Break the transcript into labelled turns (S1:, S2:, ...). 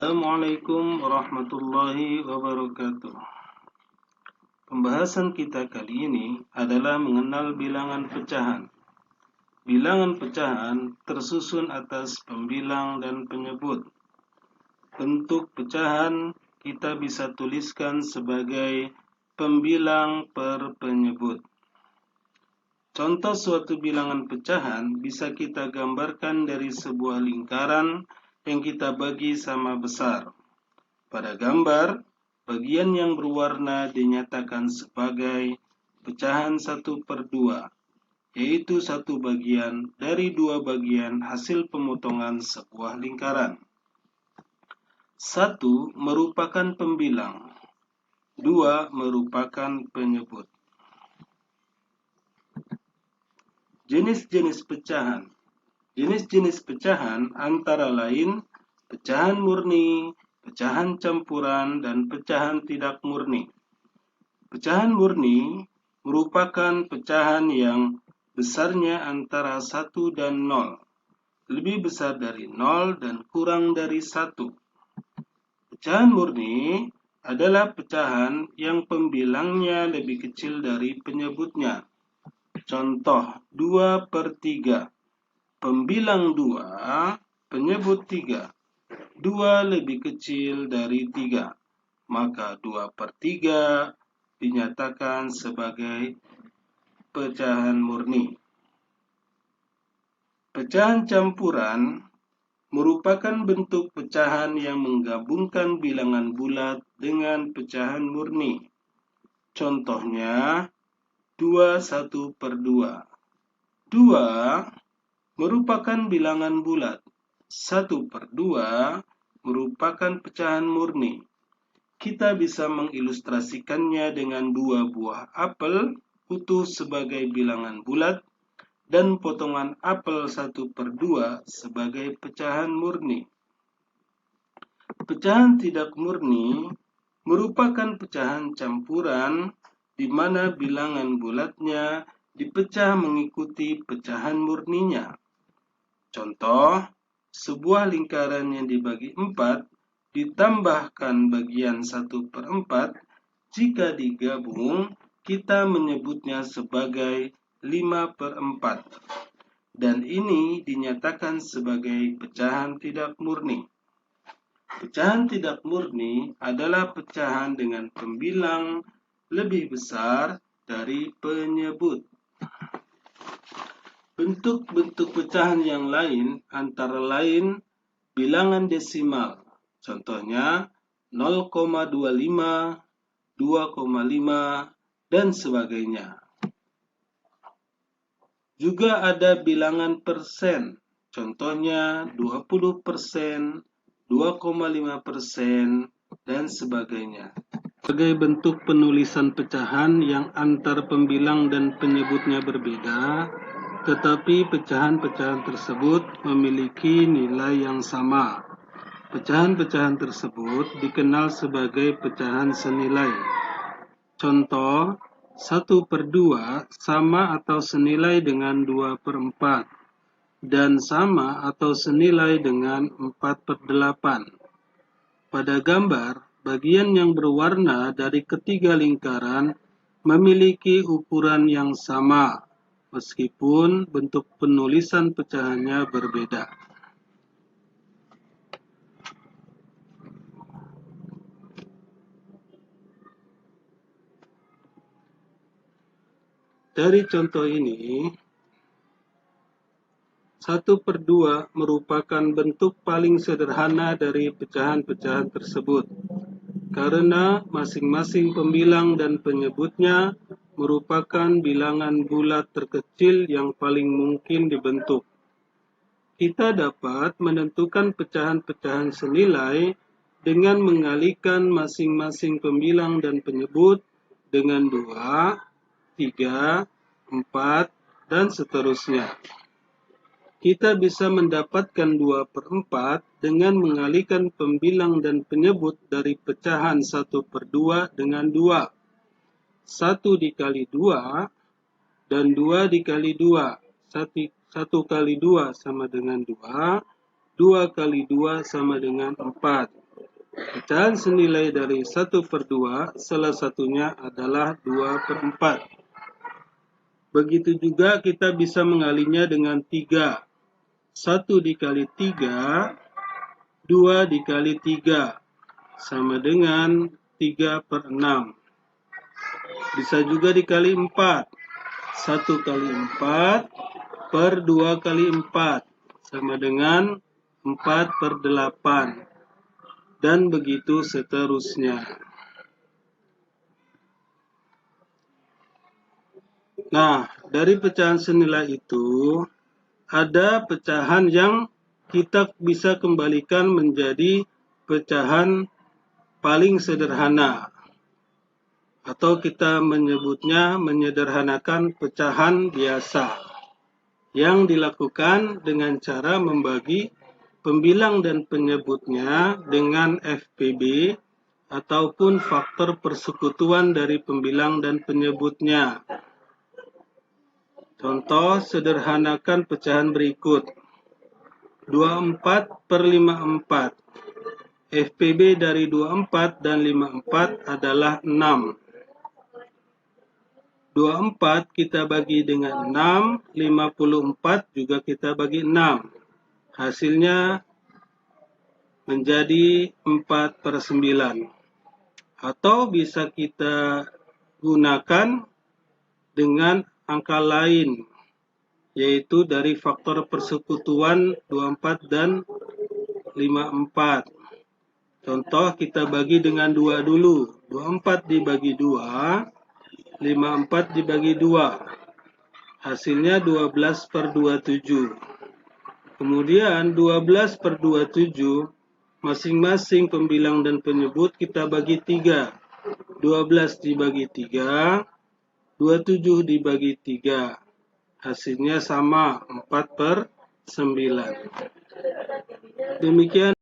S1: Assalamualaikum warahmatullahi wabarakatuh. Pembahasan kita kali ini adalah mengenal bilangan pecahan. Bilangan pecahan tersusun atas pembilang dan penyebut. Bentuk pecahan kita bisa tuliskan sebagai pembilang per penyebut. Contoh suatu bilangan pecahan bisa kita gambarkan dari sebuah lingkaran yang kita bagi sama besar. Pada gambar, bagian yang berwarna dinyatakan sebagai pecahan 1/2, yaitu satu bagian dari dua bagian hasil pemotongan sebuah lingkaran. 1 merupakan pembilang, 2 merupakan penyebut. Jenis-jenis pecahan. Jenis-jenis pecahan antara lain pecahan murni, pecahan campuran, dan pecahan tidak murni. Pecahan murni merupakan pecahan yang besarnya antara 1 dan 0, lebih besar dari 0 dan kurang dari 1. Pecahan murni adalah pecahan yang pembilangnya lebih kecil dari penyebutnya. Contoh 2/3. Pembilang 2, penyebut 3. 2 lebih kecil dari 3, maka 2/3 dinyatakan sebagai pecahan murni. Pecahan campuran merupakan bentuk pecahan yang menggabungkan bilangan bulat dengan pecahan murni. Contohnya 2/1/2. 2 merupakan bilangan bulat. 1/2 merupakan pecahan murni. Kita bisa mengilustrasikannya dengan dua buah apel utuh sebagai bilangan bulat dan potongan apel 1/2 sebagai pecahan murni. Pecahan tidak murni merupakan pecahan campuran di mana bilangan bulatnya dipecah mengikuti pecahan murninya. Contoh, sebuah lingkaran yang dibagi 4 ditambahkan bagian 1/4, jika digabung kita menyebutnya sebagai 5/4. Dan ini dinyatakan sebagai pecahan tidak murni. Pecahan tidak murni adalah pecahan dengan pembilang lebih besar dari penyebut. Bentuk-bentuk pecahan yang lain antara lain bilangan desimal. Contohnya 0,25, 2,5, dan sebagainya. Juga ada bilangan persen. Contohnya 20%, 2,5%, dan sebagainya. Sebagai bentuk penulisan pecahan yang antar pembilang dan penyebutnya berbeda, tetapi pecahan-pecahan tersebut memiliki nilai yang sama. Pecahan-pecahan tersebut dikenal sebagai pecahan senilai. Contoh, 1/2 sama atau senilai dengan 2/4, dan sama atau senilai dengan 4/8. Pada gambar, bagian yang berwarna dari ketiga lingkaran memiliki ukuran yang sama, meskipun bentuk penulisan pecahannya berbeda. Dari contoh ini, 1/2 merupakan bentuk paling sederhana dari pecahan-pecahan tersebut, karena masing-masing pembilang dan penyebutnya merupakan bilangan bulat terkecil yang paling mungkin dibentuk. Kita dapat menentukan pecahan-pecahan senilai dengan mengalihkan masing-masing pembilang dan penyebut dengan 2, 3, 4, dan seterusnya. Kita bisa mendapatkan 2/4 dengan mengalihkan pembilang dan penyebut dari pecahan 1/2 dengan 2. 1 dikali 2 dan 2 dikali 2. 1 kali 2 sama dengan 2, 2 kali 2 sama dengan 4. pecahan senilai dari 1/2, salah satunya adalah 2/4. Begitu juga kita bisa mengalinya dengan 3. 1 dikali 3, 2 dikali 3, sama dengan 3/6. Bisa juga dikali 4. 1 kali 4 per 2 kali 4, sama dengan 4/8. Dan begitu seterusnya. Nah, dari pecahan senilai itu, ada pecahan yang kita bisa kembalikan menjadi pecahan paling sederhana. Atau kita menyebutnya menyederhanakan pecahan biasa. Yang dilakukan dengan cara membagi pembilang dan penyebutnya dengan FPB ataupun faktor persekutuan dari pembilang dan penyebutnya. Contoh, sederhanakan pecahan berikut. 24/54. FPB dari 24 dan 54 adalah 6. 24 kita bagi dengan 6, 54 juga kita bagi 6. Hasilnya menjadi 4/9. Atau bisa kita gunakan dengan angka lain, yaitu dari faktor persekutuan 24 dan 54. Contoh, kita bagi dengan 2 dulu. 24 dibagi 2, 54 dibagi 2. Hasilnya 12/27. Kemudian 12/27, masing-masing pembilang dan penyebut kita bagi 3. 12 dibagi 3, 27 dibagi 3. Hasilnya sama, 4/9. Demikian.